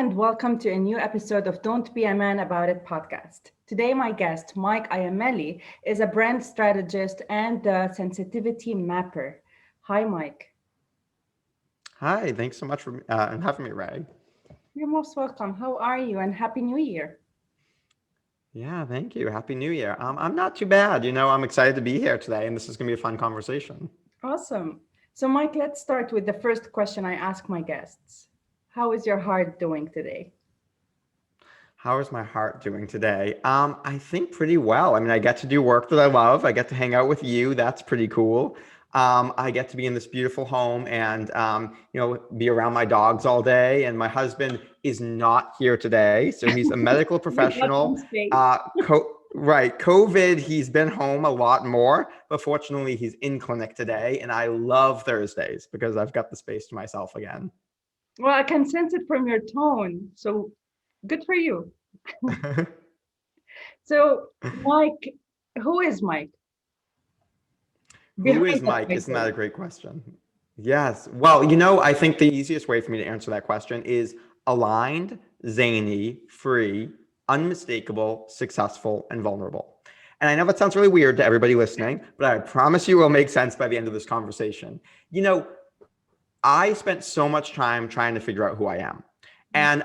and welcome to a new episode of Don't Be a Man About It podcast. Today, my guest, Mike Iamele, is a brand strategist and a sensitivity mapper. Hi, Mike. Hi, thanks so much for having me, Ray. You're most welcome. How are you? And Happy New Year. Yeah, thank you. Happy New Year. I'm not too bad. I'm excited to be here today, and this is going to be a fun conversation. Awesome. So, Mike, let's start with the first question I ask my guests. How is your heart doing today? How is my heart doing today? I think pretty well. I mean, I get to do work that I love. I get to hang out with you. That's pretty cool. I get to be in this beautiful home and, be around my dogs all day. And my husband is not here today. So he's a medical You got some professional. space. Right. COVID, he's been home a lot more, but fortunately he's in clinic today. And I love Thursdays because I've got the space to myself again. Well, I can sense it from your tone. So, good for you. So, Mike, who is Mike? Who Behind is that Mike? Isn't that title. a great question? Yes. Well, I think the easiest way for me to answer that question is aligned, zany, free, unmistakable, successful, and vulnerable. And I know that sounds really weird to everybody listening, but I promise you it will make sense by the end of this conversation. I spent so much time trying to figure out who I am. And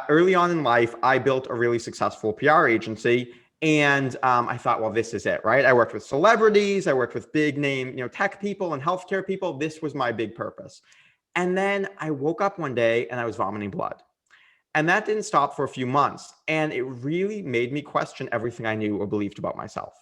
early on in life, I built a really successful PR agency. And I thought, well, this is it, right? I worked with celebrities. I worked with big name, tech people and healthcare people. This was my big purpose. And then I woke up one day and I was vomiting blood. And that didn't stop for a few months. And it really made me question everything I knew or believed about myself.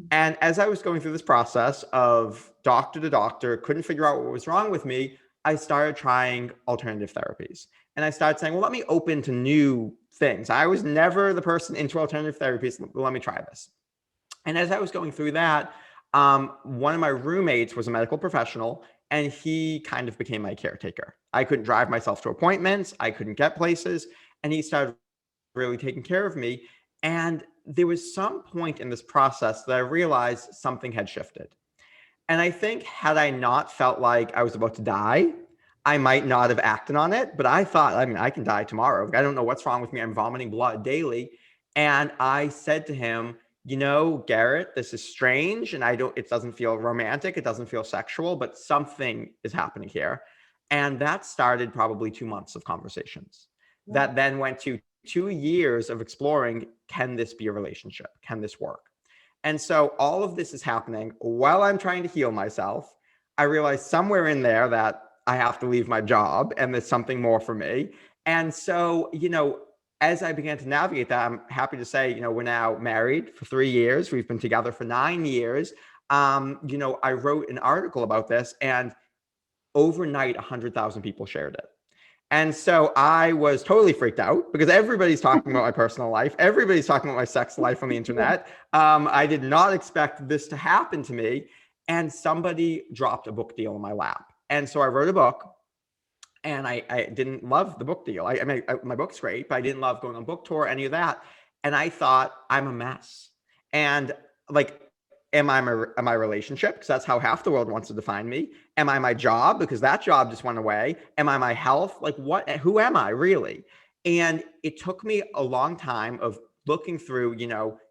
And as I was going through this process of doctor to doctor, couldn't figure out what was wrong with me, I started trying alternative therapies. And I started saying, well, let me open to new things. I was never the person into alternative therapies. Let me try this. And as I was going through that, one of my roommates was a medical professional, and he kind of became my caretaker. I couldn't drive myself to appointments. I couldn't get places. And he started really taking care of me. And there was some point in this process that I realized something had shifted. And I think had I not felt like I was about to die, I might not have acted on it. But I thought, I can die tomorrow. I don't know what's wrong with me. I'm vomiting blood daily. And I said to him, Garrett, this is strange. And it doesn't feel romantic. It doesn't feel sexual, but something is happening here. And that started probably 2 months of conversations that then went to 2 years of exploring, can this be a relationship? Can this work? And so all of this is happening while I'm trying to heal myself. I realized somewhere in there that I have to leave my job and there's something more for me. And so, as I began to navigate that, I'm happy to say, we're now married for 3 years. We've been together for 9 years. I wrote an article about this, and overnight, 100,000 people shared it. And so I was totally freaked out because everybody's talking about my personal life. Everybody's talking about my sex life on the internet. I did not expect this to happen to me. And somebody dropped a book deal in my lap. And so I wrote a book, and I didn't love the book deal. My book's great, but I didn't love going on book tour, any of that. And I thought, I'm a mess. And am I my relationship? Because that's how half the world wants to define me. Am I my job? Because that job just went away. Am I my health? Who am I really? And it took me a long time of looking through,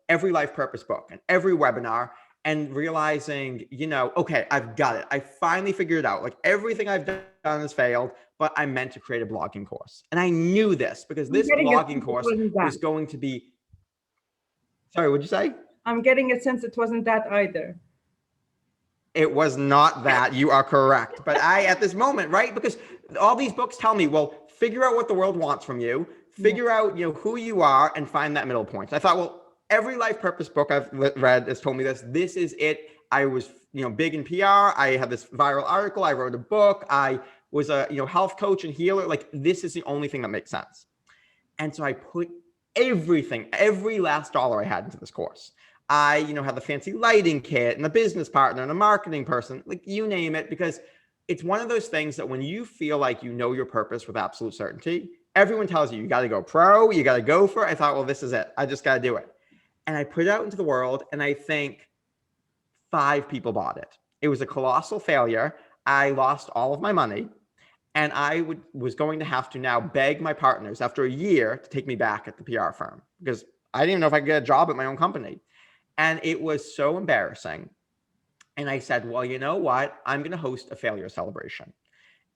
every life purpose book and every webinar and realizing, okay, I've got it. I finally figured it out. Everything I've done has failed, but I meant to create a blogging course. And I knew this because this blogging course was going to be, sorry, what'd you say? I'm getting a sense it wasn't that either. It was not that. You are correct. But at this moment, right? Because all these books tell me, well, figure out what the world wants from you, figure out, who you are, and find that middle point. I thought, well, every life purpose book I've read has told me this. This is it. I was, big in PR. I had this viral article. I wrote a book. I was a, health coach and healer. This is the only thing that makes sense. And so I put everything, every last dollar I had into this course. I, had the fancy lighting kit and a business partner and a marketing person, you name it, because it's one of those things that when you feel like you know your purpose with absolute certainty, everyone tells you got to go pro, you got to go for it. I thought, well, this is it. I just got to do it. And I put it out into the world, and I think 5 people bought it. It was a colossal failure. I lost all of my money. And was going to have to now beg my partners after a year to take me back at the PR firm because I didn't even know if I could get a job at my own company. And it was so embarrassing. And I said, well, you know what? I'm going to host a failure celebration.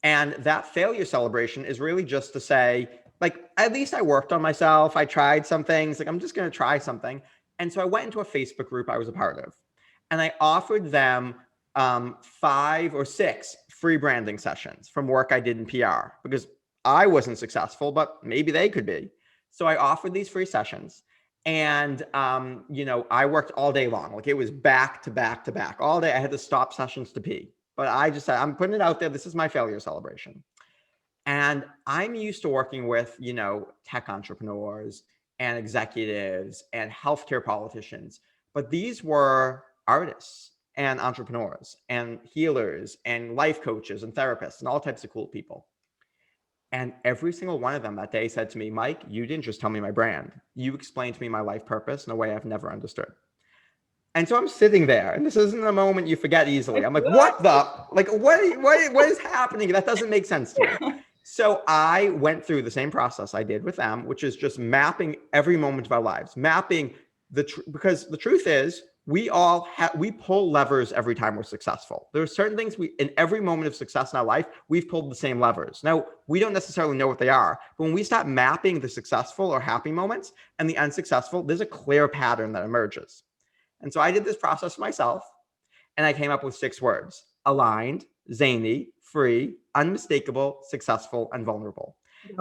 And that failure celebration is really just to say, like, at least I worked on myself. I tried some things. Like, I'm just going to try something. And so I went into a Facebook group I was a part of, and I offered them 5 or 6 free branding sessions from work I did in PR because I wasn't successful, but maybe they could be. So I offered these free sessions. And, I worked all day long. Like it was back to back to back all day. I had to stop sessions to pee. But I just said, I'm putting it out there. This is my failure celebration. And I'm used to working with, tech entrepreneurs and executives and healthcare politicians. But these were artists and entrepreneurs and healers and life coaches and therapists and all types of cool people. And every single one of them that day said to me, Mike, you didn't just tell me my brand. You explained to me my life purpose in a way I've never understood. And so I'm sitting there, and this isn't a moment you forget easily. I'm like, what is happening? That doesn't make sense to me. So I went through the same process I did with them, which is just mapping every moment of our lives, mapping because the truth is we pull levers every time we're successful. There are certain things in every moment of success in our life, we've pulled the same levers. Now, we don't necessarily know what they are, but when we start mapping the successful or happy moments and the unsuccessful, there's a clear pattern that emerges. And so I did this process myself, and I came up with 6 words: aligned, zany, free, unmistakable, successful, and vulnerable.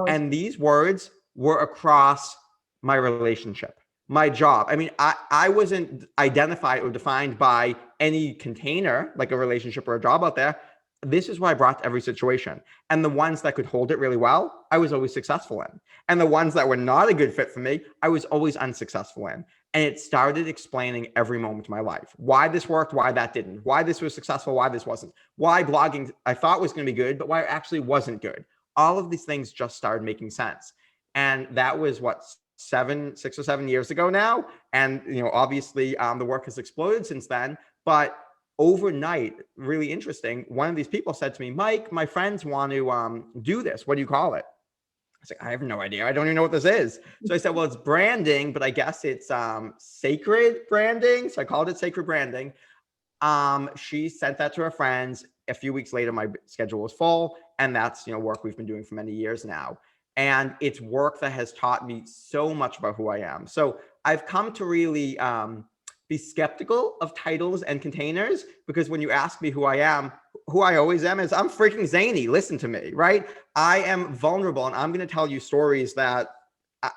And these words were across my relationship, my job. I mean, I wasn't identified or defined by any container, like a relationship or a job out there. This is what I brought to every situation. And the ones that could hold it really well, I was always successful in. And the ones that were not a good fit for me, I was always unsuccessful in. And it started explaining every moment of my life. Why this worked, why that didn't. Why this was successful, why this wasn't. Why blogging I thought was going to be good, but why it actually wasn't good. All of these things just started making sense. And that was 6 or 7 years ago now. And, obviously the work has exploded since then. But overnight, really interesting, one of these people said to me, Mike, my friends want to do this. What do you call it? I was like, I have no idea. I don't even know what this is. So I said, well, it's branding, but I guess it's sacred branding. So I called it sacred branding. She sent that to her friends. A few weeks later, my schedule was full. And that's, work we've been doing for many years now. And it's work that has taught me so much about who I am. So I've come to really be skeptical of titles and containers, because when you ask me who I am, who I always am is I'm freaking zany. Listen to me, right? I am vulnerable, and I'm going to tell you stories that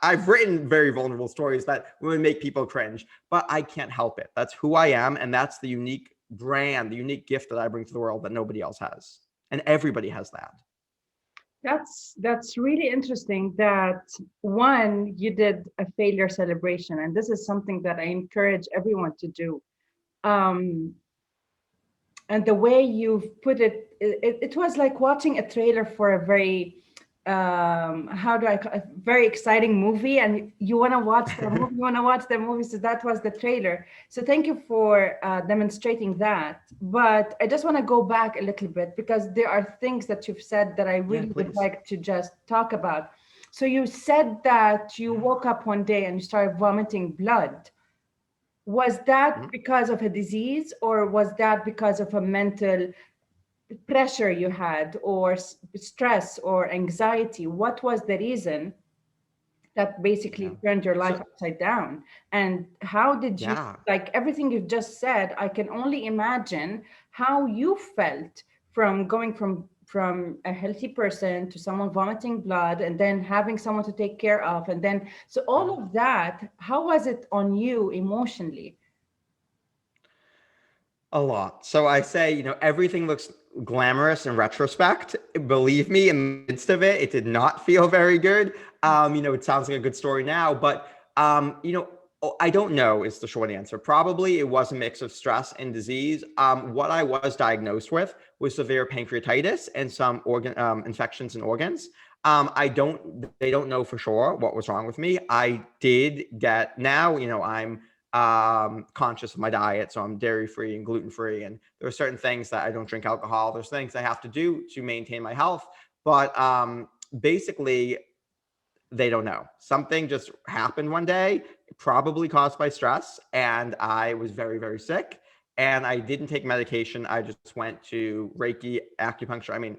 I've written, very vulnerable stories that would make people cringe, but I can't help it. That's who I am. And that's the unique brand, the unique gift that I bring to the world that nobody else has. And everybody has that. That's really interesting that one, you did a failure celebration, and this is something that I encourage everyone to do. And the way you've put it was like watching a trailer for a very a very exciting movie, and you want to watch the movie, so that was the trailer. So thank you for demonstrating that. But I just want to go back a little bit, because there are things that you've said that I really would like to just talk about. So you said that you woke up one day and you started vomiting blood. Was that because of a disease, or was that because of a mental pressure you had, or stress or anxiety? What was the reason that basically turned your life upside down? And how did you, like everything you've just said, I can only imagine how you felt from going from a healthy person to someone vomiting blood, and then having someone to take care of, and then so all of that, how was it on you emotionally? A lot. So I say, everything looks glamorous in retrospect. Believe me, in the midst of it, it did not feel very good. It sounds like a good story now, but, I don't know is the short answer. Probably it was a mix of stress and disease. What I was diagnosed with was severe pancreatitis and some organ infections in organs. They don't know for sure what was wrong with me. I did get, now, I'm conscious of my diet, so I'm dairy free and gluten free, and there are certain things that I don't drink alcohol. There's things I have to do to maintain my health, But basically, they don't know. Something just happened one day, probably caused by stress, and I was very, very sick. And I didn't take medication. I just went to Reiki, acupuncture. I mean,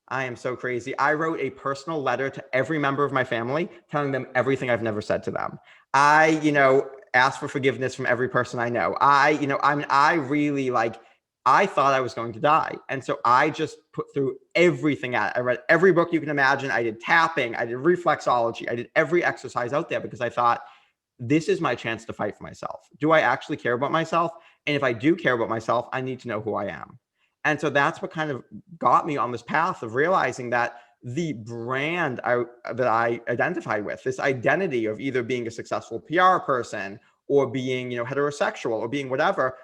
I am so crazy. I wrote a personal letter to every member of my family telling them everything I've never said to them. I, asked for forgiveness from every person I know. I really like, I thought I was going to die. And so I just put through everything at it. I read every book you can imagine. I did tapping, I did reflexology, I did every exercise out there because I thought, this is my chance to fight for myself. Do I actually care about myself? And if I do care about myself, I need to know who I am. And so that's what kind of got me on this path of realizing that the brand that I identified with, this identity of either being a successful PR person or being, heterosexual or being whatever,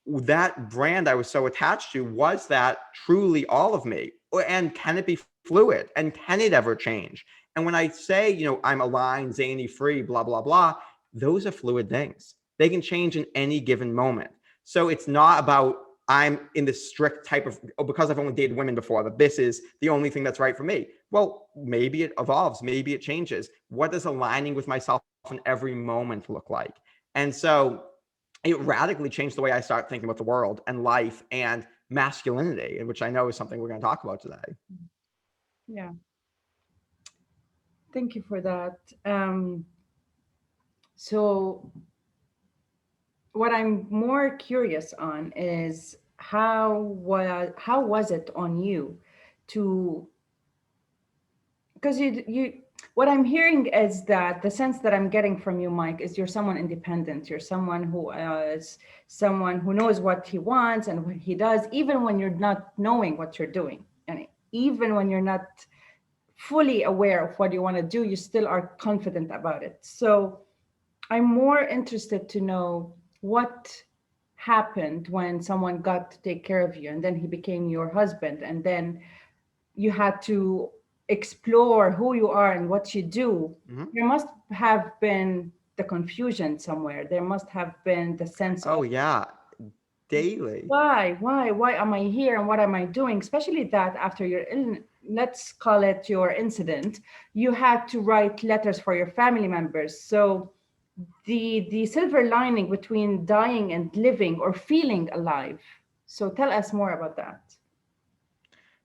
that brand I was so attached to, was that truly all of me? And can it be fluid? And can it ever change? And when I say, I'm aligned, zany, free, blah, blah, blah, those are fluid things. They can change in any given moment. So it's not about I'm in this strict type of, because I've only dated women before, that this is the only thing that's right for me. Well, maybe it evolves, maybe it changes. What does aligning with myself in every moment look like? And so it radically changed the way I start thinking about the world and life and masculinity, which I know is something we're going to talk about today. Yeah, thank you for that. So what I'm more curious on is how was it on you to, because you what I'm hearing is that the sense that I'm getting from you, Mike, is you're someone independent. You're someone who is someone who knows what he wants and what he does, even when you're not knowing what you're doing, and even when you're not fully aware of what you want to do, you still are confident about it. So I'm more interested to know what happened when someone got to take care of you and then he became your husband, and then you had to explore who you are and what you do. Mm-hmm. There must have been the confusion somewhere. There must have been the sense Oh, of yeah. Daily. why am I here and what am I doing? Especially that after your let's call it your incident, you had to write letters for your family members. So the silver lining between dying and living or feeling alive. So tell us more about that.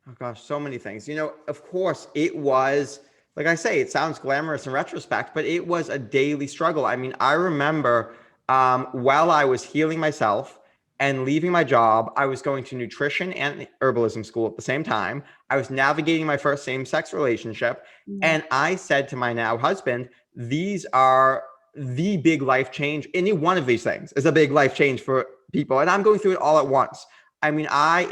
Oh gosh, so many things. Of course, it was, like I say, it sounds glamorous in retrospect, but it was a daily struggle. I mean, I remember while I was healing myself and leaving my job, I was going to nutrition and herbalism school at the same time. I was navigating my first same-sex relationship. Yeah. And I said to my now husband, these are the big life change. Any one of these things is a big life change for people. And I'm going through it all at once. I mean, I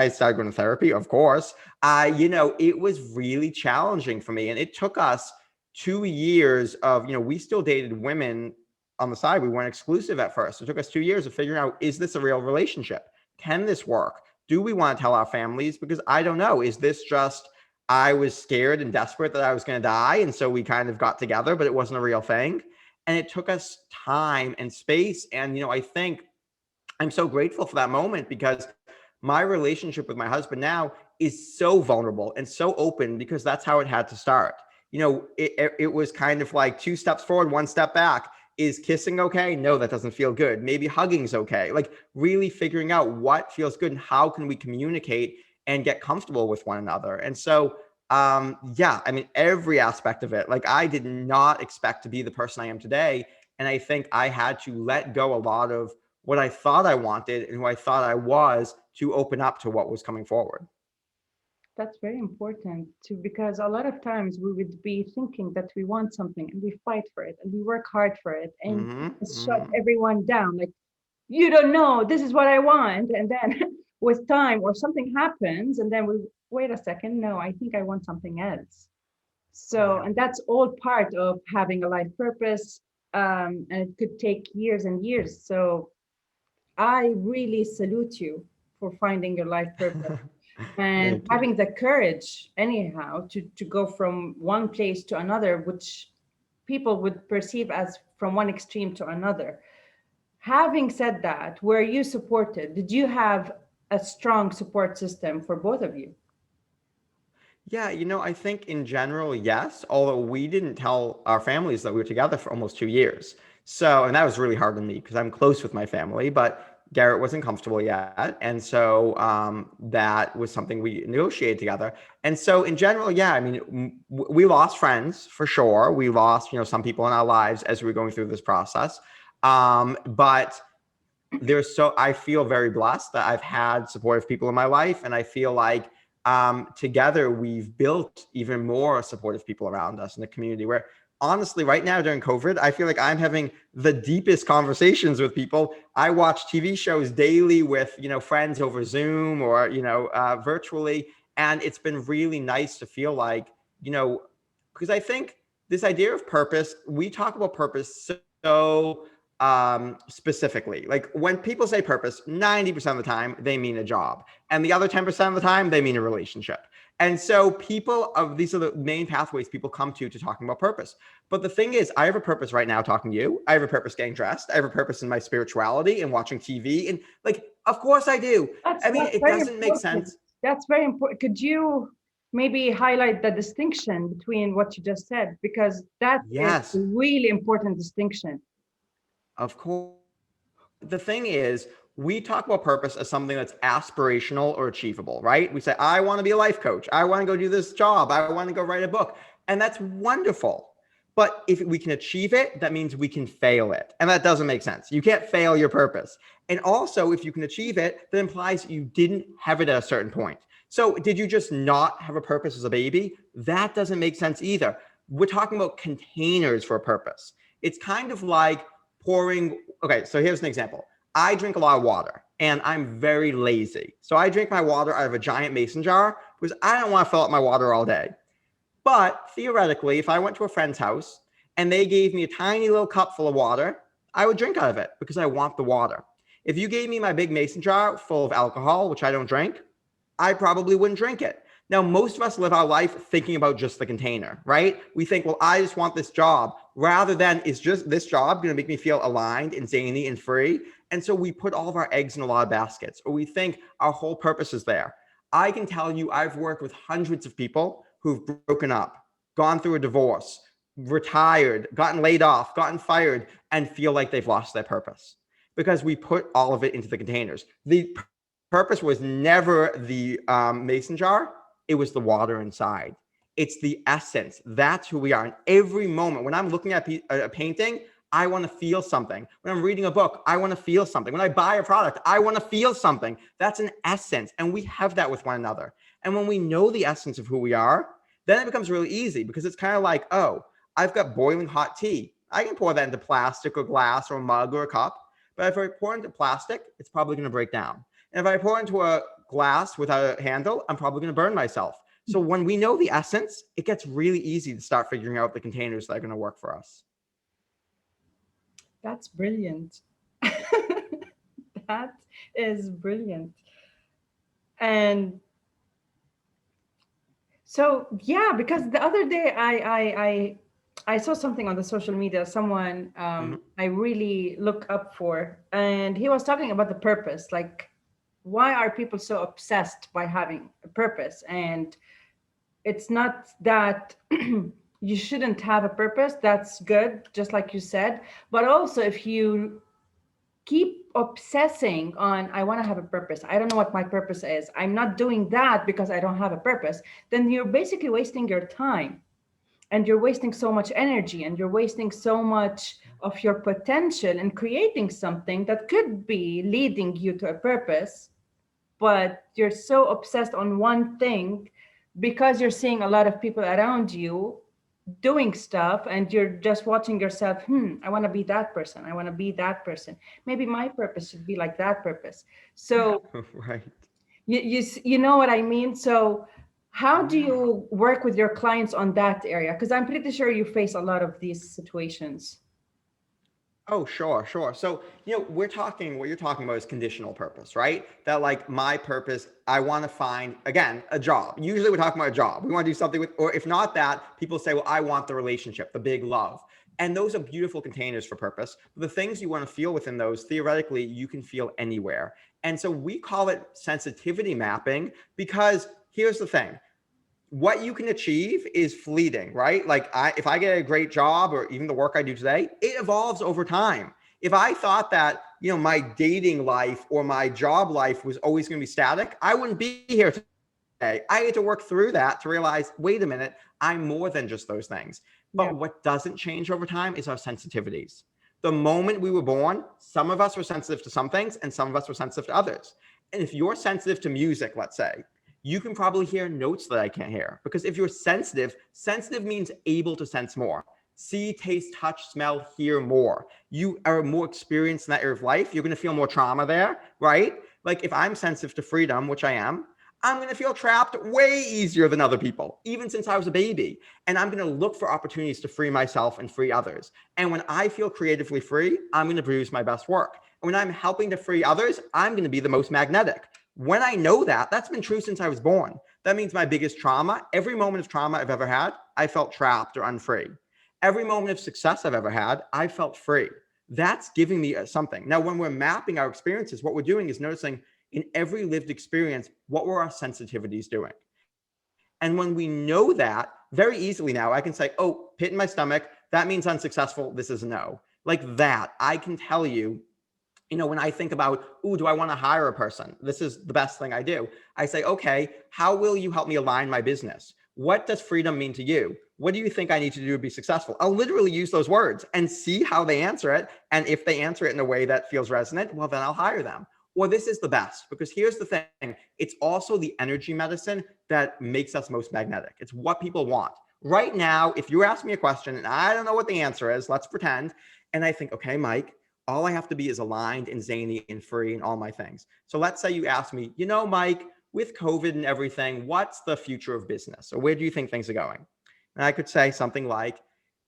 started going to therapy, of course. It was really challenging for me. And it took us 2 years of, we still dated women on the side. We weren't exclusive at first. It took us 2 years of figuring out, is this a real relationship? Can this work? Do we want to tell our families? Because I don't know. Is this just, I was scared and desperate that I was going to die. And so we kind of got together, but it wasn't a real thing. And it took us time and space. And, I think I'm so grateful for that moment because my relationship with my husband now is so vulnerable and so open because that's how it had to start. It was kind of like 2 steps forward, 1 step back. Is kissing okay? No, that doesn't feel good. Maybe hugging's okay. Like really figuring out what feels good and how can we communicate and get comfortable with one another. And so, yeah, I mean, every aspect of it, like I did not expect to be the person I am today. And I think I had to let go a lot of what I thought I wanted and who I thought I was to open up to what was coming forward. That's very important too, because a lot of times we would be thinking that we want something and we fight for it and we work hard for it and Mm-hmm, shut mm-hmm. everyone down. Like, you don't know, this is what I want. And then with time or something happens, and then we wait a second, no, I think I want something else. So, Yeah. and that's all part of having a life purpose. And it could take years and years. So I really salute you for finding your life purpose and Thank you. having the courage anyhow to go from one place to another, which people would perceive as from one extreme to another. Having said that, were you supported? Did you have a strong support system for both of you? Yeah, I think in general, yes, although we didn't tell our families that we were together for almost 2 years. So, and that was really hard on me because I'm close with my family, but Garrett wasn't comfortable yet. And so that was something we negotiated together. And so in general, yeah, I mean, we lost friends for sure. We lost, some people in our lives as we were going through this process. But I feel very blessed that I've had supportive people in my life. And I feel like together we've built even more supportive people around us in the community where honestly, right now during COVID, I feel like I'm having the deepest conversations with people. I watch TV shows daily with, friends over Zoom or, virtually. And it's been really nice to feel like, because I think this idea of purpose, we talk about purpose so specifically. Like when people say purpose, 90% of the time they mean a job, and the other 10% of the time they mean a relationship. And so these are the main pathways people come to talking about purpose. But the thing is, I have a purpose right now talking to you. I have a purpose getting dressed. I have a purpose in my spirituality and watching TV. And like, of course I do. I mean, That's it very doesn't make important. sense. That's very important. Could you maybe highlight the distinction between what you just said? Because that is a Yes, really important distinction. of course. The thing is, we talk about purpose as something that's aspirational or achievable, right? We say, I want to be a life coach. I want to go do this job. I want to go write a book. And that's wonderful. But if we can achieve it, that means we can fail it. And that doesn't make sense. You can't fail your purpose. And also, if you can achieve it, that implies you didn't have it at a certain point. So did you just not have a purpose as a baby? That doesn't make sense either. We're talking about containers for a purpose. It's kind of like okay, so here's an example. I drink a lot of water and I'm very lazy. So I drink my water out of a giant mason jar because I don't want to fill up my water all day. But theoretically, if I went to a friend's house and they gave me a tiny little cup full of water, I would drink out of it because I want the water. If you gave me my big mason jar full of alcohol, which I don't drink, I probably wouldn't drink it. Now, most of us live our life thinking about just the container, right? We think, well, I just want this job rather than is just this job going to make me feel aligned and zany and free? And so we put all of our eggs in a lot of baskets, or we think our whole purpose is there. I can tell you, I've worked with hundreds of people who've broken up, gone through a divorce, retired, gotten laid off, gotten fired, and feel like they've lost their purpose because we put all of it into the containers. The purpose was never the mason jar. It was the water inside. It's the essence. That's who we are. In every moment, when I'm looking at a painting, I want to feel something. When I'm reading a book, I want to feel something. When I buy a product, I want to feel something. That's an essence. And we have that with one another. And when we know the essence of who we are, then it becomes really easy because it's kind of like, oh, I've got boiling hot tea. I can pour that into plastic or glass or a mug or a cup. But if I pour it into plastic, it's probably going to break down. And if I pour into a glass without a handle, I'm probably going to burn myself. So when we know the essence, it gets really easy to start figuring out the containers that are going to work for us. That's brilliant. That is brilliant. And so yeah, because the other day I saw something on the social media, someone I really look up for, and he was talking about the purpose, like why are people so obsessed by having a purpose? And it's not that you shouldn't have a purpose. That's good, just like you said. But also, if you keep obsessing on, I want to have a purpose, I don't know what my purpose is, I'm not doing that because I don't have a purpose, then you're basically wasting your time, and you're wasting so much energy, and you're wasting so much of your potential in creating something that could be leading you to a purpose. But you're so obsessed on one thing because you're seeing a lot of people around you doing stuff, and you're just watching yourself. I want to be that person, I want to be that person, maybe my purpose should be like that purpose. So Right. you know what I mean. So how do Yeah. you work with your clients on that area? Because I'm pretty sure you face a lot of these situations. Oh, sure, sure. So, what you're talking about is conditional purpose, right? That like my purpose, I want to find, again, a job. Usually we're talking about a job. We want to do something with, or if not that, people say, well, I want the relationship, the big love. And those are beautiful containers for purpose. But the things you want to feel within those, theoretically, you can feel anywhere. And so we call it sensitivity mapping because here's the thing. what you can achieve is fleeting, right? Like if I get a great job or even the work I do today, it evolves over time. If I thought that, my dating life or my job life was always going to be static, I wouldn't be here today. I had to work through that to realize, wait a minute, I'm more than just those things. Yeah. But what doesn't change over time is our sensitivities. The moment we were born, some of us were sensitive to some things and some of us were sensitive to others. And if you're sensitive to music, let's say, you can probably hear notes that I can't hear. Because if you're sensitive, sensitive means able to sense more. See, taste, touch, smell, hear more. You are more experienced in that area of life. You're going to feel more trauma there, right? Like if I'm sensitive to freedom, which I am, I'm going to feel trapped way easier than other people, even since I was a baby. And I'm going to look for opportunities to free myself and free others. And when I feel creatively free, I'm going to produce my best work. And when I'm helping to free others, I'm going to be the most magnetic. When I know that, that's been true since I was born. That means my biggest trauma, every moment of trauma I've ever had, I felt trapped or unfree. Every moment of success I've ever had, I felt free. That's giving me something. Now, when we're mapping our experiences, what we're doing is noticing in every lived experience, what were our sensitivities doing? And when we know that, very easily now, I can say, oh, pit in my stomach, that means unsuccessful, this is a no. Like that, I can tell you, when I think about, do I want to hire a person? This is the best thing I do. I say, okay, how will you help me align my business? What does freedom mean to you? What do you think I need to do to be successful? I'll literally use those words and see how they answer it. And if they answer it in a way that feels resonant, well, then I'll hire them. Or this is the best, because here's the thing. It's also the energy medicine that makes us most magnetic. It's what people want. Right now, if you ask me a question and I don't know what the answer is, let's pretend. And I think, okay, Mike, all I have to be is aligned and zany and free and all my things. So let's say you ask me, Mike, with COVID and everything, what's the future of business? Or where do you think things are going? And I could say something like,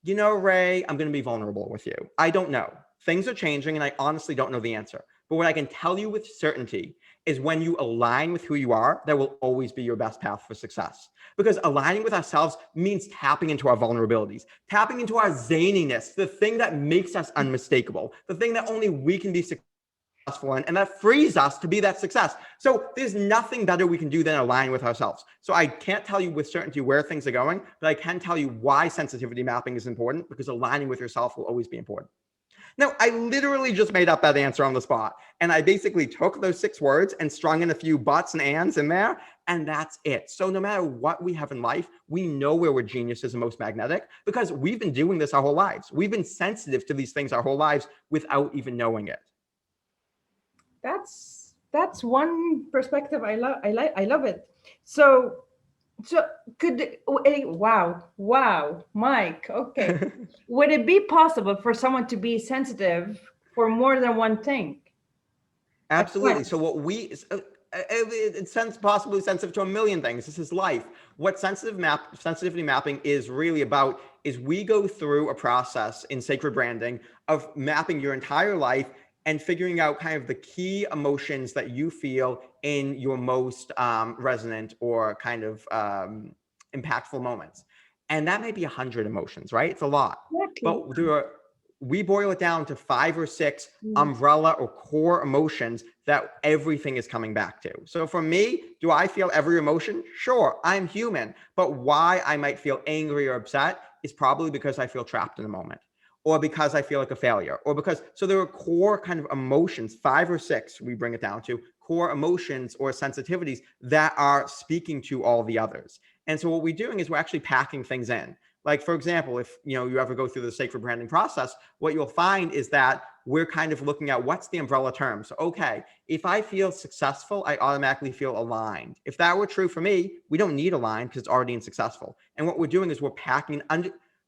Ray, I'm going to be vulnerable with you. I don't know. Things are changing and I honestly don't know the answer. But what I can tell you with certainty is when you align with who you are, that will always be your best path for success. Because aligning with ourselves means tapping into our vulnerabilities, tapping into our zaniness, the thing that makes us unmistakable, the thing that only we can be successful in, and that frees us to be that success. So there's nothing better we can do than align with ourselves. So I can't tell you with certainty where things are going, but I can tell you why sensitivity mapping is important, because aligning with yourself will always be important. Now, I literally just made up that answer on the spot. And I basically took those 6 words and strung in a few buts and ands in there. And that's it. So no matter what we have in life, we know where we're geniuses and most magnetic because we've been doing this our whole lives. We've been sensitive to these things our whole lives without even knowing it. That's one perspective I love. I love it. So wow, Mike. Okay, would it be possible for someone to be sensitive for more than one thing? Absolutely. So what it's possibly sensitive to a million things. This is life. What sensitivity mapping is really about is we go through a process in sacred branding of mapping your entire life and figuring out kind of the key emotions that you feel in your most resonant or kind of impactful moments. And that may be 100 emotions, right? It's a lot. Exactly. But we boil it down to 5 or 6 umbrella or core emotions that everything is coming back to. So for me, do I feel every emotion? Sure, I'm human. But why I might feel angry or upset is probably because I feel trapped in the moment, or because I feel like a failure, or so there are core kind of emotions, 5 or 6, we bring it down to core emotions or sensitivities that are speaking to all the others. And so what we're doing is we're actually packing things in. Like, for example, if you ever go through the sacred branding process, what you'll find is that we're kind of looking at what's the umbrella term. So, okay, if I feel successful, I automatically feel aligned. If that were true for me, we don't need aligned because it's already in successful. And what we're doing is we're packing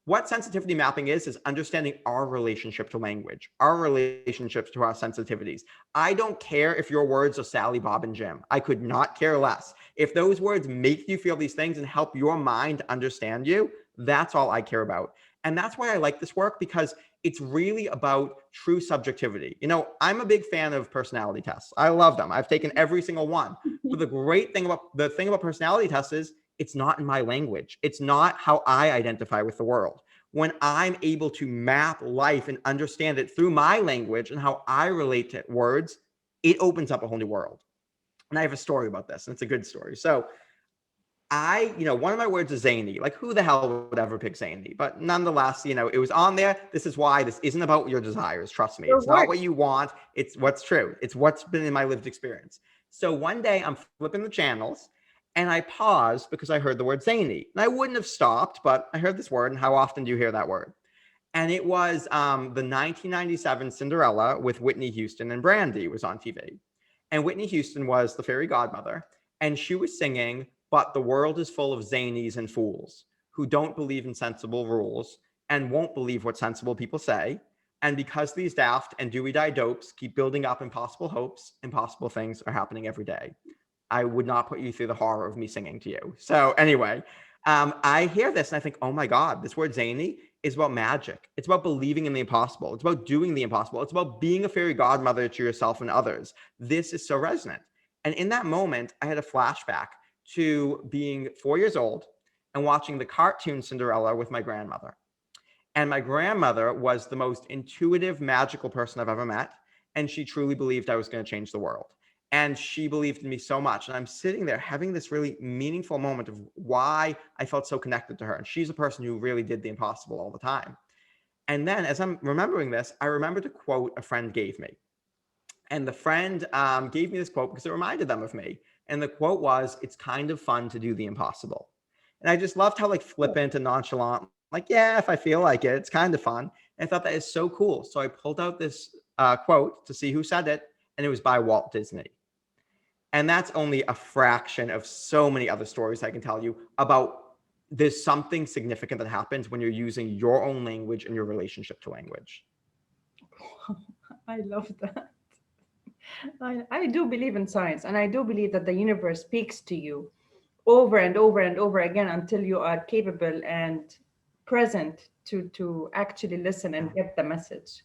what sensitivity mapping is understanding our relationship to language, our relationships to our sensitivities. I don't care if your words are Sally, Bob, and Jim. I could not care less. If those words make you feel these things and help your mind understand you, that's all I care about. And that's why I like this work, because it's really about true subjectivity. I'm a big fan of personality tests. I love them. I've taken every single one. But the thing about personality tests is it's not in my language. It's not how I identify with the world. When I'm able to map life and understand it through my language and how I relate to words, it opens up a whole new world. And I have a story about this, and it's a good story. So one of my words is zany. Like, who the hell would ever pick zany? But nonetheless, it was on there. This is why this isn't about your desires. Trust me. Your It's not word. what you want. It's what's true. It's what's been in my lived experience. So one day I'm flipping the channels and I paused because I heard the word zany. And I wouldn't have stopped, but I heard this word. And how often do you hear that word? And it was the 1997 Cinderella with Whitney Houston and Brandy was on TV. And Whitney Houston was the fairy godmother. And she was singing, "But the world is full of zanies and fools who don't believe in sensible rules and won't believe what sensible people say. And because these daft and dewy-dyed dopes keep building up impossible hopes, impossible things are happening every day." I would not put you through the horror of me singing to you. So anyway, I hear this and I think, oh my God, this word zany is about magic. It's about believing in the impossible. It's about doing the impossible. It's about being a fairy godmother to yourself and others. This is so resonant. And in that moment, I had a flashback to being 4 years old and watching the cartoon Cinderella with my grandmother. And my grandmother was the most intuitive, magical person I've ever met. And she truly believed I was going to change the world. And she believed in me so much. And I'm sitting there having this really meaningful moment of why I felt so connected to her. And she's a person who really did the impossible all the time. And then as I'm remembering this, I remembered a quote a friend gave me. And the friend gave me this quote because it reminded them of me. And the quote was, "It's kind of fun to do the impossible." And I just loved how like flippant and nonchalant, like, yeah, if I feel like it, it's kind of fun. And I thought that is so cool. So I pulled out this quote to see who said it. And it was by Walt Disney. And that's only a fraction of so many other stories I can tell you about. There's something significant that happens when you're using your own language and your relationship to language. I love that. I do believe in science, and I do believe that the universe speaks to you over and over and over again until you are capable and present to actually listen and get the message.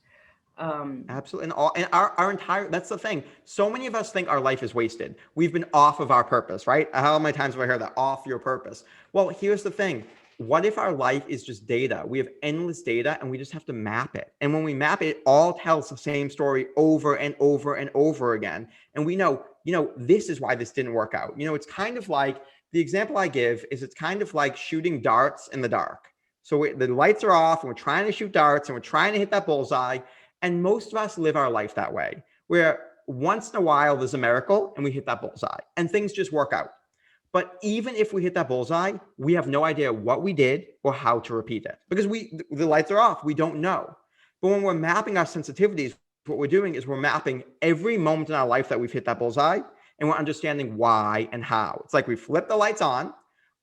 Absolutely. And our entire, that's the thing. So many of us think our life is wasted. We've been off of our purpose, right? How many times have I heard that? Off your purpose. Well, here's the thing. What if our life is just data? We have endless data and we just have to map it. And when we map it, it all tells the same story over and over and over again. And we know, this is why this didn't work out. It's kind of like, the example I give is it's kind of like shooting darts in the dark. So the lights are off and we're trying to shoot darts and we're trying to hit that bullseye. And most of us live our life that way, where once in a while there's a miracle and we hit that bullseye and things just work out. But even if we hit that bullseye, we have no idea what we did or how to repeat it because the lights are off. We don't know. But when we're mapping our sensitivities, what we're doing is we're mapping every moment in our life that we've hit that bullseye and we're understanding why and how. It's like we flip the lights on.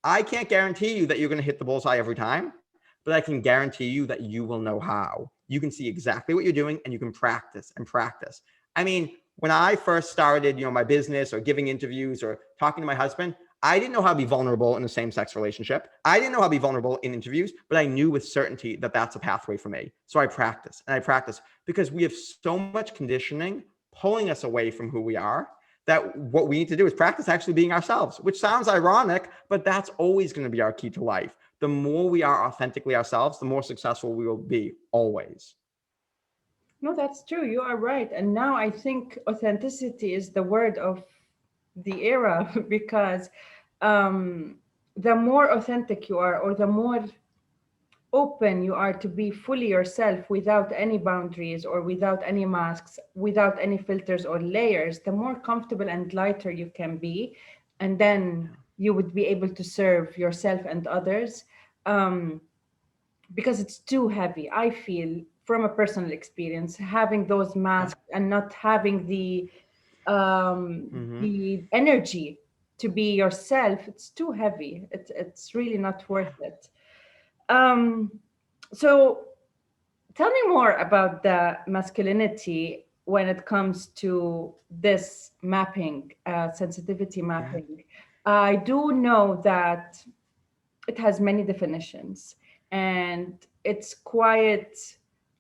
I can't guarantee you that you're going to hit the bullseye every time, but I can guarantee you that you will know how. You can see exactly what you're doing and you can practice and practice. I mean, when I first started, my business or giving interviews or talking to my husband, I didn't know how to be vulnerable in a same-sex relationship. I didn't know how to be vulnerable in interviews, but I knew with certainty that that's a pathway for me. So I practice and I practice because we have so much conditioning pulling us away from who we are that what we need to do is practice actually being ourselves, which sounds ironic, but that's always going to be our key to life. The more we are authentically ourselves, the more successful we will be always. No, that's true. You are right. And now I think authenticity is the word of the era because the more authentic you are, or the more open you are to be fully yourself without any boundaries or without any masks, without any filters or layers, the more comfortable and lighter you can be. And then you would be able to serve yourself and others. Um, because it's too heavy. I feel from a personal experience, having those Yeah. masks and not having Mm-hmm. the energy to be yourself, it's too heavy. It's really not worth it. Um, so tell me more about the masculinity when it comes to this mapping, sensitivity Yeah. mapping. I do know that it has many definitions and it's quite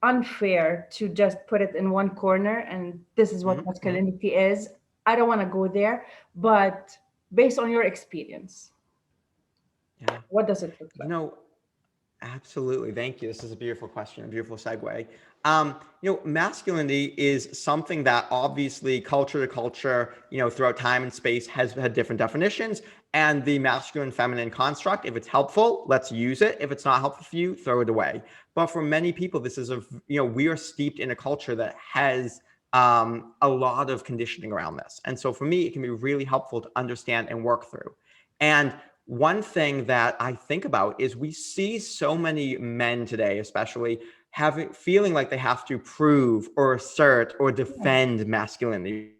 unfair to just put it in one corner and this is what Mm-hmm. masculinity is. I don't want to go there, but based on your experience, Yeah. what does it look You like? know, Absolutely. Thank you. This is a beautiful question, a beautiful segue. Masculinity is something that obviously culture to culture, throughout time and space has had different definitions. And the masculine feminine construct, if it's helpful, let's use it. If it's not helpful for you, throw it away. But for many people, this is we are steeped in a culture that has a lot of conditioning around this. And so for me, it can be really helpful to understand and work through. And one thing that I think about is we see so many men today, especially feeling like they have to prove or assert or defend masculinity,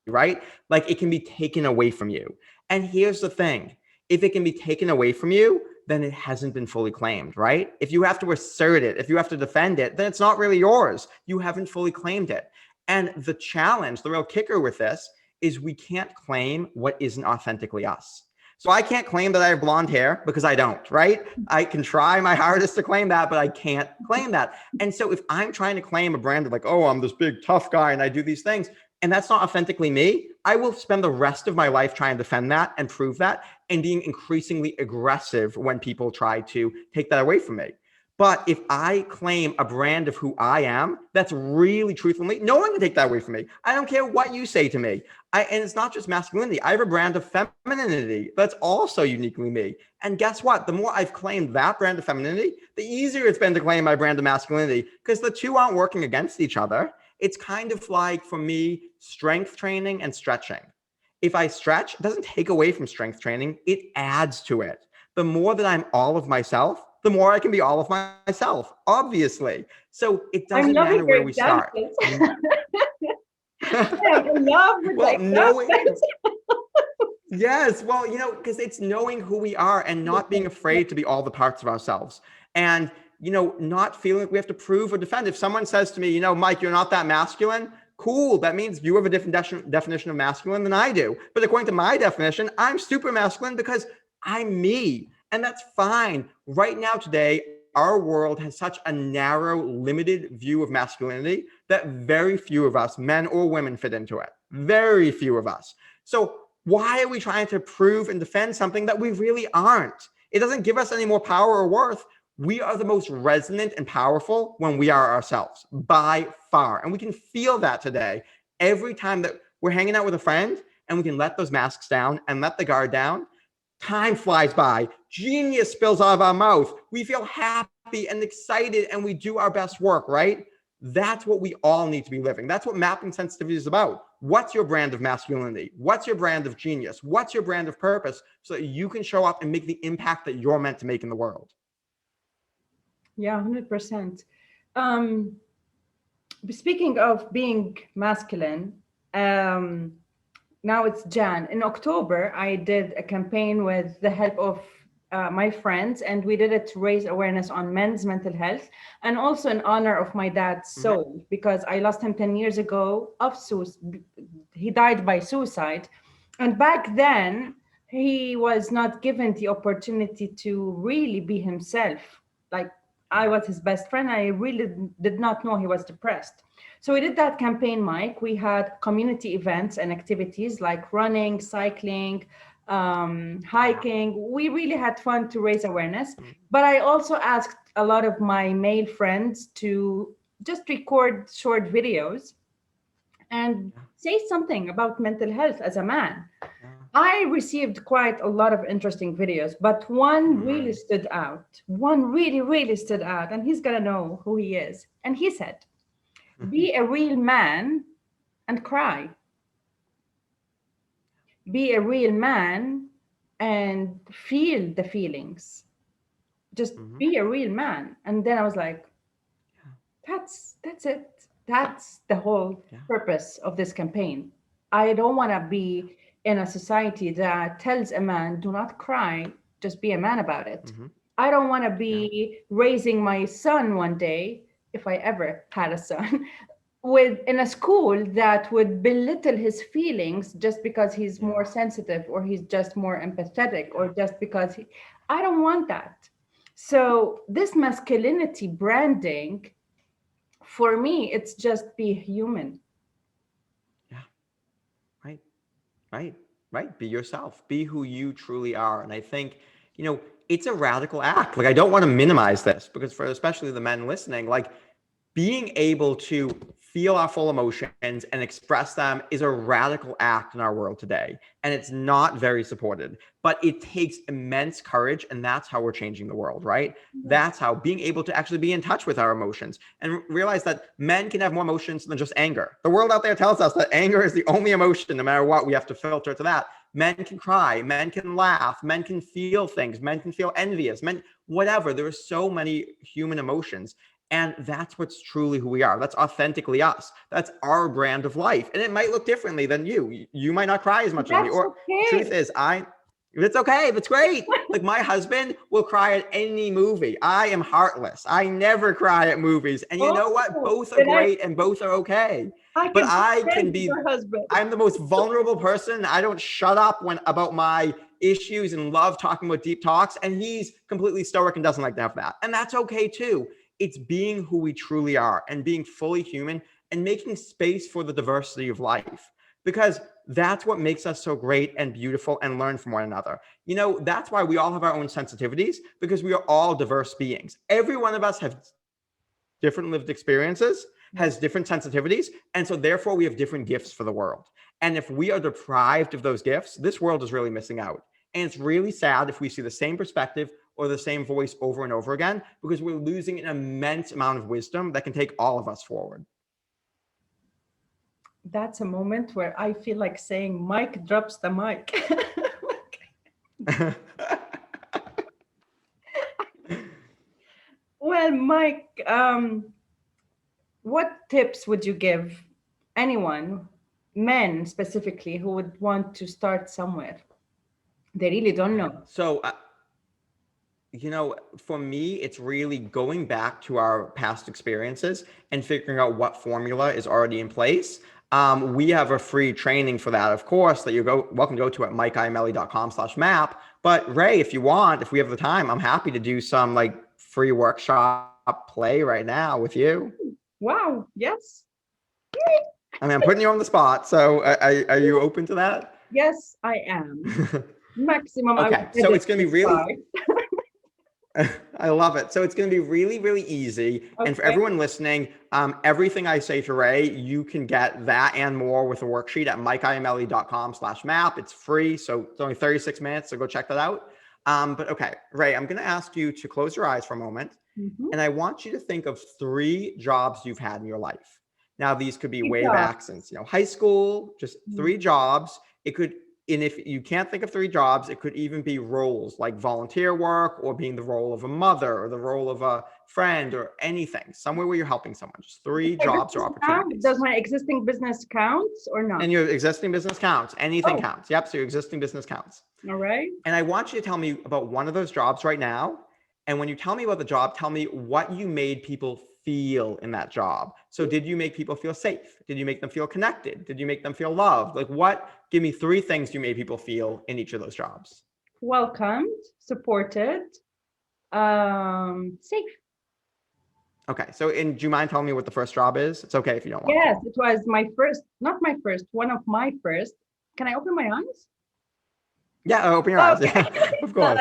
right? Like it can be taken away from you. And here's the thing, if it can be taken away from you, then it hasn't been fully claimed, right? If you have to assert it, if you have to defend it, then it's not really yours. You haven't fully claimed it. And the challenge, the real kicker with this is we can't claim what isn't authentically us. So I can't claim that I have blonde hair because I don't, right? I can try my hardest to claim that, but I can't claim that. And so if I'm trying to claim a brand of like, oh, I'm this big tough guy and I do these things, and that's not authentically me, I will spend the rest of my life trying to defend that and prove that and being increasingly aggressive when people try to take that away from me. But if I claim a brand of who I am, that's really truthful me, no one can take that away from me. I don't care what you say to me. And it's not just masculinity. I have a brand of femininity that's also uniquely me. And guess what? The more I've claimed that brand of femininity, the easier it's been to claim my brand of masculinity because the two aren't working against each other. It's kind of like, for me, strength training and stretching. If I stretch, it doesn't take away from strength training. It adds to it. The more that I'm all of myself, the more I can be all of myself, obviously. So it I'm doesn't loving matter your where we start. examples. I'm in love with Well, the examples. yes, well, because it's knowing who we are and not being afraid to be all the parts of ourselves. And, not feeling like we have to prove or defend. If someone says to me, Mike, you're not that masculine, cool. That means you have a different definition of masculine than I do. But according to my definition, I'm super masculine because I'm me. And that's fine. Right now, today, our world has such a narrow, limited view of masculinity that very few of us, men or women, fit into it. Very few of us. So why are we trying to prove and defend something that we really aren't? It doesn't give us any more power or worth. We are the most resonant and powerful when we are ourselves, by far. And we can feel that today. Every time that we're hanging out with a friend and we can let those masks down and let the guard down, time flies by. Genius spills out of our mouth. We feel happy and excited and we do our best work, right? That's what we all need to be living. That's what mapping sensitivity is about. What's your brand of masculinity? What's your brand of genius? What's your brand of purpose so that you can show up and make the impact that you're meant to make in the world? Yeah, 100%. Speaking of being masculine, now it's Jan. In October, I did a campaign with the help of my friends, and we did it to raise awareness on men's mental health and also in honor of my dad's soul, because I lost him 10 years ago of suicide. He died by suicide. And back then, he was not given the opportunity to really be himself. Like, I was his best friend. I really did not know he was depressed. So we did that campaign, Mike. We had community events and activities like running, cycling, hiking. We really had fun to raise awareness. But I also asked a lot of my male friends to just record short videos and say something about mental health as a man. I received quite a lot of interesting videos, but one really stood out. One really, really stood out, and he's gonna know who he is. And he said, be a real man and cry. Be a real man and feel the feelings. Just be a real man. And then I was like, that's it. That's the whole purpose of this campaign. I don't want to be in a society that tells a man, do not cry, just be a man about it. I don't want to be raising my son one day, if I ever had a son, in a school that would belittle his feelings just because he's more sensitive or he's just more empathetic or just because I don't want that. So this masculinity branding, for me, it's just be human. Right. Be yourself. Be who you truly are. And I think, it's a radical act. Like, I don't want to minimize this because for especially the men listening, like, being able to feel our full emotions and express them is a radical act in our world today. And it's not very supported, but it takes immense courage. And that's how we're changing the world, right? That's how being able to actually be in touch with our emotions and realize that men can have more emotions than just anger. The world out there tells us that anger is the only emotion, no matter what, we have to filter to that. Men can cry, men can laugh, men can feel things, men can feel envious, men, whatever. There are so many human emotions. And that's what's truly who we are. That's authentically us. That's our brand of life. And it might look differently than you. You might not cry as much as me. That's Or okay. truth is, it's okay. That's great. Like my husband will cry at any movie. I am heartless. I never cry at movies. And you know what? Oh, Both are then great and both are okay. I But can be friends with your husband. I'm the most vulnerable person. I don't shut up about my issues and love talking about deep talks. And he's completely stoic and doesn't like to have that. And that's okay too. It's being who we truly are and being fully human and making space for the diversity of life, because that's what makes us so great and beautiful and learn from one another. You know, that's why we all have our own sensitivities, because we are all diverse beings. Every one of us has different lived experiences, has different sensitivities. And so therefore we have different gifts for the world. And if we are deprived of those gifts, this world is really missing out. And it's really sad if we see the same perspective or the same voice over and over again, because we're losing an immense amount of wisdom that can take all of us forward. That's a moment where I feel like saying, Mike drops the mic. Well, Mike, what tips would you give anyone, men specifically, who would want to start somewhere? They really don't know. So, you know, for me, it's really going back to our past experiences and figuring out what formula is already in place. We have a free training for that, of course, that you're welcome to go to at mikeiamele.com/map. But Ray, if you want, if we have the time, I'm happy to do some like free workshop play right now with you. Wow, yes. I mean, I'm putting you on the spot. So are you open to that? Yes, I am. Maximum, I Okay, would so edit it's going to be this really, part. I love it. So it's going to be really, really easy. And for Okay. everyone listening, everything I say to Ray, you can get that and more with a worksheet at mikeiamele.com/map. It's free. So it's only 36 minutes. So go check that out. But okay, Ray, I'm going to ask you to close your eyes for a moment. Mhm. And I want you to think of 3 jobs you've had in your life. Now, these could be Good way job. back since, high school, just 3 jobs. It could, and if you can't think of 3 jobs, it could even be roles like volunteer work or being the role of a mother or the role of a friend or anything, somewhere where you're helping someone. Just 3 Okay, jobs or business count? Does opportunities. my existing business count or not? And your existing business counts. Anything Oh, counts. Yep. So your existing business counts. all right. And I want you to tell me about one of those jobs right now. And when you tell me about the job, tell me what you made people feel in that job. So did you make people feel safe? Did you make them feel connected? Did you make them feel loved? Like what? Give me 3 things you made people feel in each of those jobs. Welcomed, supported, safe. Okay. So, and do you mind telling me what the first job is? It's okay if you don't want Yes, to. it was my first, not my first, one of my first. Can I open my eyes? Yeah. Open your eyes. Okay. Yeah. Of course.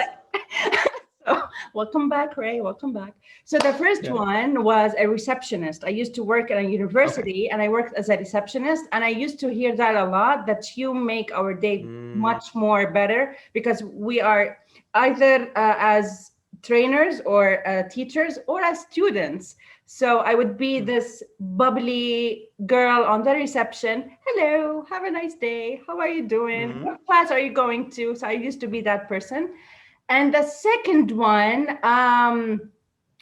So, welcome back, Ray. Welcome back. So the first Yeah. one was a receptionist. I used to work at a university and I worked as a receptionist. And I used to hear that a lot, that you make our day much more better because we are either as trainers or teachers or as students. So I would be this bubbly girl on the reception. Hello, have a nice day. How are you doing? What class are you going to? So I used to be that person. And the second one,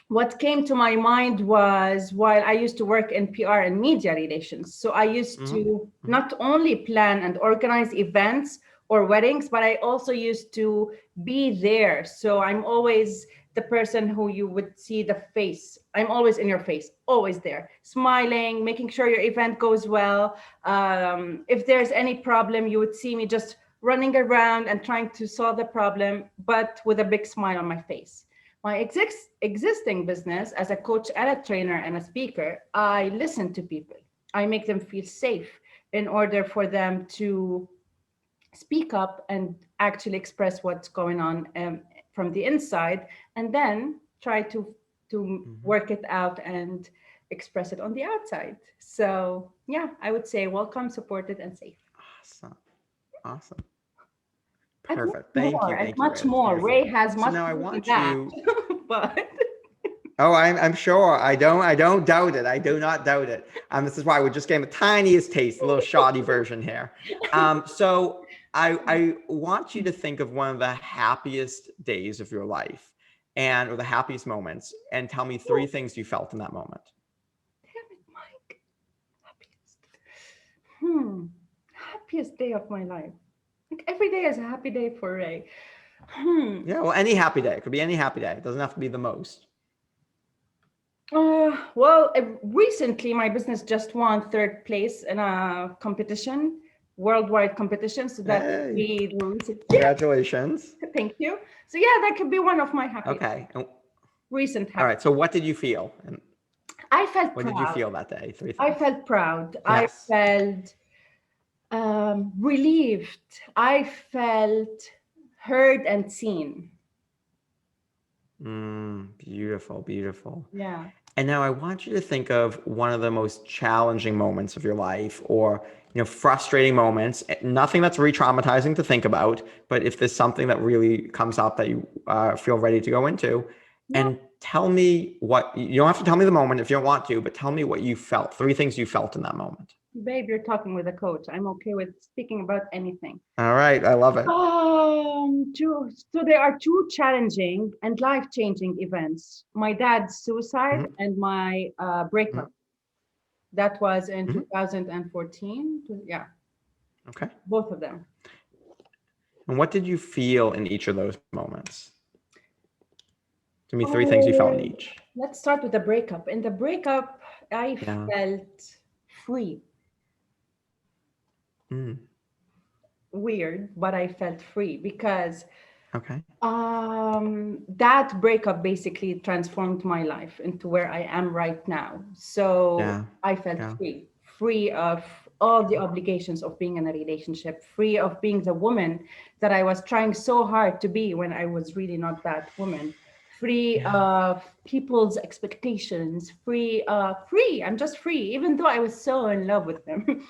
what came to my mind was while I used to work in PR and media relations. So I used to not only plan and organize events or weddings, but I also used to be there. So I'm always the person who you would see the face. I'm always in your face, always there, smiling, making sure your event goes well. If there's any problem, you would see me just running around and trying to solve the problem, but with a big smile on my face. My existing business as a coach and a trainer and a speaker, I listen to people. I make them feel safe in order for them to speak up and actually express what's going on from the inside, and then try to work it out and express it on the outside. So yeah, I would say welcome, supported, and safe. Awesome. Awesome. And Perfect. Thank you. and Thank you, Ray. much That's more. beautiful. Ray has So much now I more than want that, you. but Oh, I'm sure. I don't doubt it. I do not doubt it. This is why we're just getting the tiniest taste, a little shoddy version here. So I want you to think of one of the happiest days of your life, or the happiest moments, and tell me three things you felt in that moment. damn it, Mike. Happiest. Happiest day of my life. Like every day is a happy day for Ray. Yeah, well, any happy day. It could be any happy day. It doesn't have to be the most. Well, recently my business just won third place in a competition, worldwide competition. So that could Hey, be the recent. Yeah, congratulations. thank you. So yeah, that could be one of my happiest Okay. recent All happy. right. So what did you feel? And I felt what did you proud. feel that day? Three I things. felt proud. I Yes. felt relieved. I felt heard and seen. Beautiful, beautiful. Yeah. And now I want you to think of one of the most challenging moments of your life, or frustrating moments. Nothing that's re-traumatizing to think about, but if there's something that really comes up that you feel ready to go into, Yeah. and tell me what you don't have to tell me the moment if you don't want to, but tell me what you felt. Three things you felt in that moment. Babe, you're talking with a coach. I'm okay with speaking about anything. All right, I love it. So there are two challenging and life-changing events. My dad's suicide Mhm, and my mhm, breakup. That was in mhm. 2014. Yeah, Okay. both of them. And what did you feel in each of those moments? Give me three things you felt in Oh, each. let's start with the breakup. In the breakup, I Yeah. felt free. Mm, Weird, but I felt free because okay. that breakup basically transformed my life into where I am right now. So Yeah. I felt Yeah. free, free of all the obligations of being in a relationship, free of being the woman that I was trying so hard to be when I was really not that woman, free Yeah. of people's expectations, free. I'm just free, even though I was so in love with them.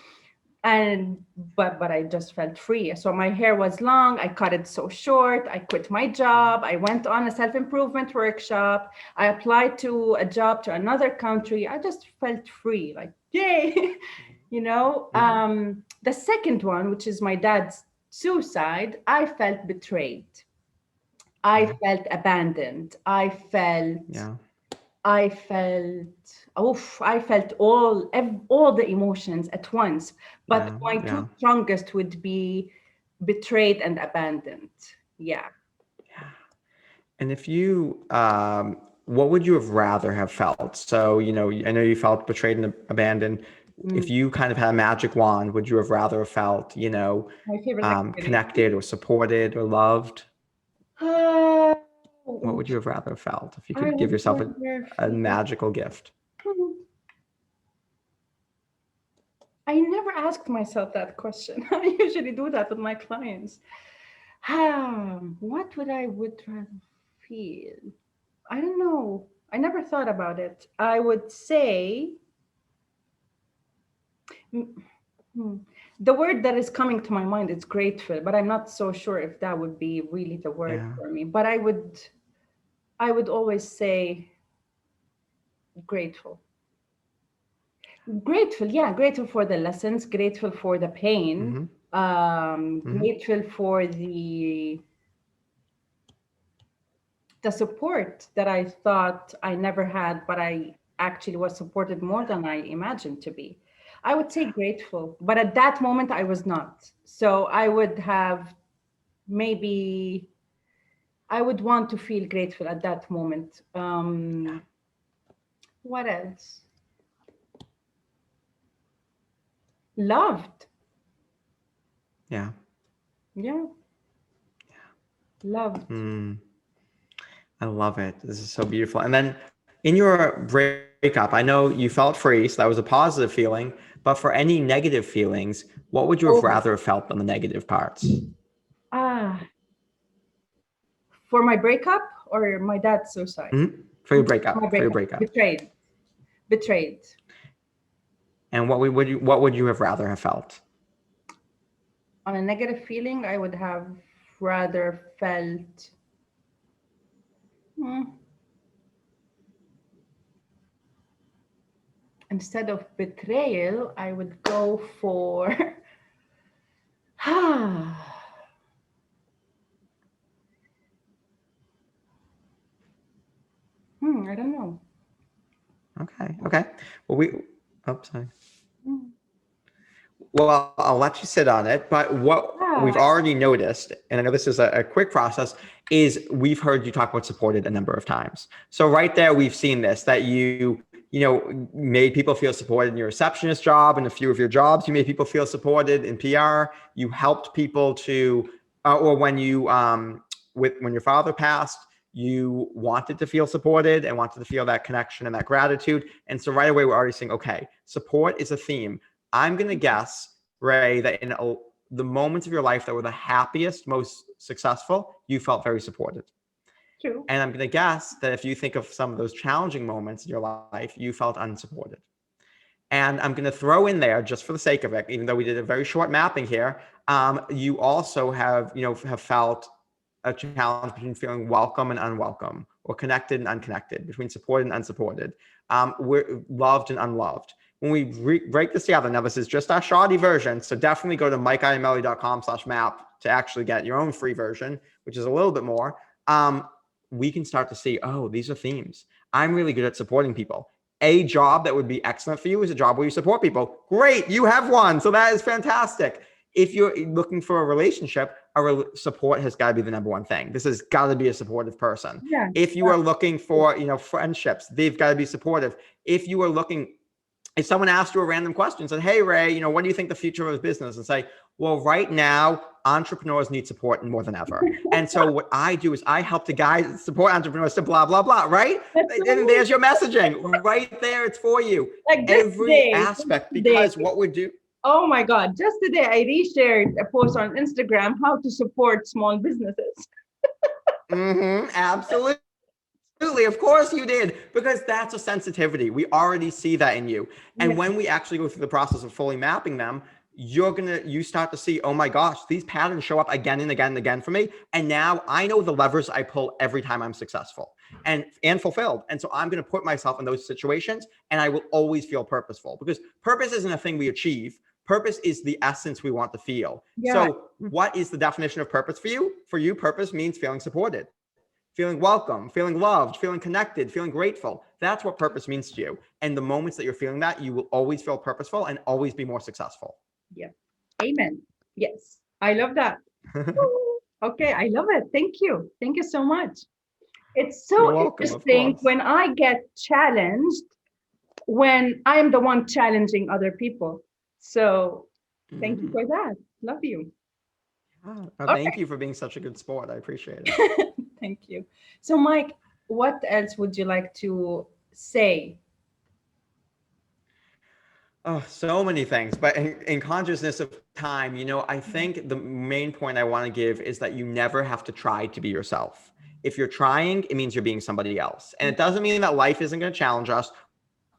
And but I just felt free. So my hair was long, I cut it so short, I quit my Mhm, job, I went on a self-improvement workshop, I applied to a job to another country. I just felt free, like yay. mhm. The second one, which is my dad's suicide, I felt betrayed, I Yeah. felt abandoned, Yeah. I felt, I felt all the emotions at once. But Yeah. my two Yeah. strongest would be betrayed and abandoned. Yeah. Yeah. And if you, what would you have rather have felt? So, I know you felt betrayed and abandoned. If Mm. you kind of had a magic wand, would you have rather have felt, My favorite activity. connected or supported or loved? Uh, What would you have rather have felt if you I could give would yourself rather a feel. magical gift? I never asked myself that question. I usually do that with my clients. What would rather feel? I don't know. I never thought about it. I would say hmm, the word that is coming to my mind is grateful, but I'm not so sure if that would be really the word Yeah. for me. But I would always say grateful. Grateful, yeah, grateful for the lessons, grateful for the pain, Mm-hmm. Mm-hmm. grateful for the support that I thought I never had, but I actually was supported more than I imagined to be. I would say grateful, but at that moment I was not. So I would have maybe I would want to feel grateful at that moment. What else? Loved. Yeah. Yeah, loved. Mm. I love it. This is so beautiful. And then in your breakup, I know you felt free, so that was a positive feeling. But for any negative feelings, what would you have Oh, rather have felt on the negative parts? ah, for my breakup or my dad's suicide? Hmm. For your My breakup. For your breakup. breakup. Betrayed. Betrayed. And what would you have rather have felt? On a negative feeling, I would have rather felt, hmm, instead of betrayal, I would go for, I don't know. Okay. Okay. Well, sorry. Hmm. Well, I'll let you sit on it. But what we've Yeah, already noticed, and I know this is a quick process, is we've heard you talk about supported a number of times. So right there, we've seen this, that you made people feel supported in your receptionist job and a few of your jobs. You made people feel supported in PR. You helped people to, or when your father passed, you wanted to feel supported and wanted to feel that connection and that gratitude. And so right away, we're already saying, okay, support is a theme. I'm going to guess, Ray, that in the moments of your life that were the happiest, most successful, you felt very supported. true. And I'm going to guess that if you think of some of those challenging moments in your life, you felt unsupported. And I'm going to throw in there, just for the sake of it, even though we did a very short mapping here, you also have felt a challenge between feeling welcome and unwelcome, or connected and unconnected, between supported and unsupported, we're loved and unloved. When we break this together, now this is just our shoddy version, so definitely go to mikeiamele.com/map to actually get your own free version, which is a little bit more. We can start to see, oh, these are themes. I'm really good at supporting people. A job that would be excellent for you is a job where you support people. Great, you have one, so that is fantastic. If you're looking for a relationship, support has got to be the number one thing. This has got to be a supportive person. Yeah. If you are looking for, friendships, they've got to be supportive. If someone asked you a random question, said, hey, Ray, what do you think the future of business? And say, well, right now, entrepreneurs need support more than ever. And so what I do is I help the guys support entrepreneurs to blah, blah, blah, right? That's so And there's your messaging right there. It's for you. like Every aspect, because what we do. oh my God, just today I reshared a post on Instagram, how to support small businesses. Absolutely. Of course you did, because that's a sensitivity. We already see that in you. And when we actually go through the process of fully mapping them, you start to see, oh my gosh, these patterns show up again and again and again for me. And now I know the levers I pull every time I'm successful and fulfilled. And so I'm going to put myself in those situations, and I will always feel purposeful, because purpose isn't a thing we achieve. Purpose is the essence we want to feel. Yeah. So what is the definition of purpose for you? For you, purpose means feeling supported, feeling welcome, feeling loved, feeling connected, feeling grateful. That's what purpose means to you. And the moments that you're feeling that, you will always feel purposeful and always be more successful. Yeah. Amen. Yes. I love that. Okay. I love it. Thank you. Thank you so much. It's so interesting when I get challenged, when I'm the one challenging other people. So thank you for that. Love you. Thank you for being such a good sport. I appreciate it. Thank you. So, Mike, what else would you like to say? Oh, so many things. But in consciousness of time, I think the main point I want to give is that you never have to try to be yourself. If you're trying, it means you're being somebody else. And it doesn't mean that life isn't going to challenge us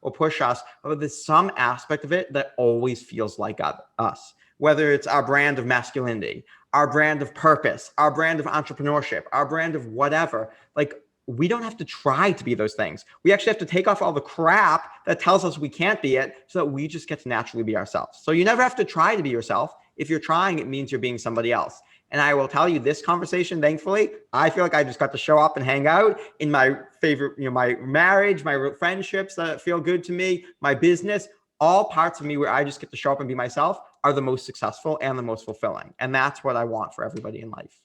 or push us, but there's some aspect of it that always feels like us, whether it's our brand of masculinity, our brand of purpose, our brand of entrepreneurship, our brand of whatever. Like, we don't have to try to be those things. We actually have to take off all the crap that tells us we can't be it, so that we just get to naturally be ourselves. So you never have to try to be yourself. If you're trying, it means you're being somebody else. And I will tell you, this conversation, thankfully, I feel like I just got to show up and hang out in my favorite, my marriage, my friendships that feel good to me, my business, all parts of me where I just get to show up and be myself are the most successful and the most fulfilling. And that's what I want for everybody in life.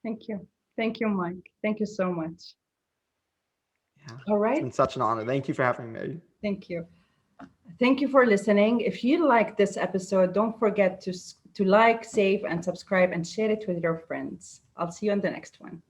Thank you. Thank you, Mike. Thank you so much. Yeah. All right. It's been such an honor. Thank you for having me. Thank you. Thank you for listening. If you like this episode, don't forget to like, save, and subscribe, and share it with your friends. I'll see you on the next one.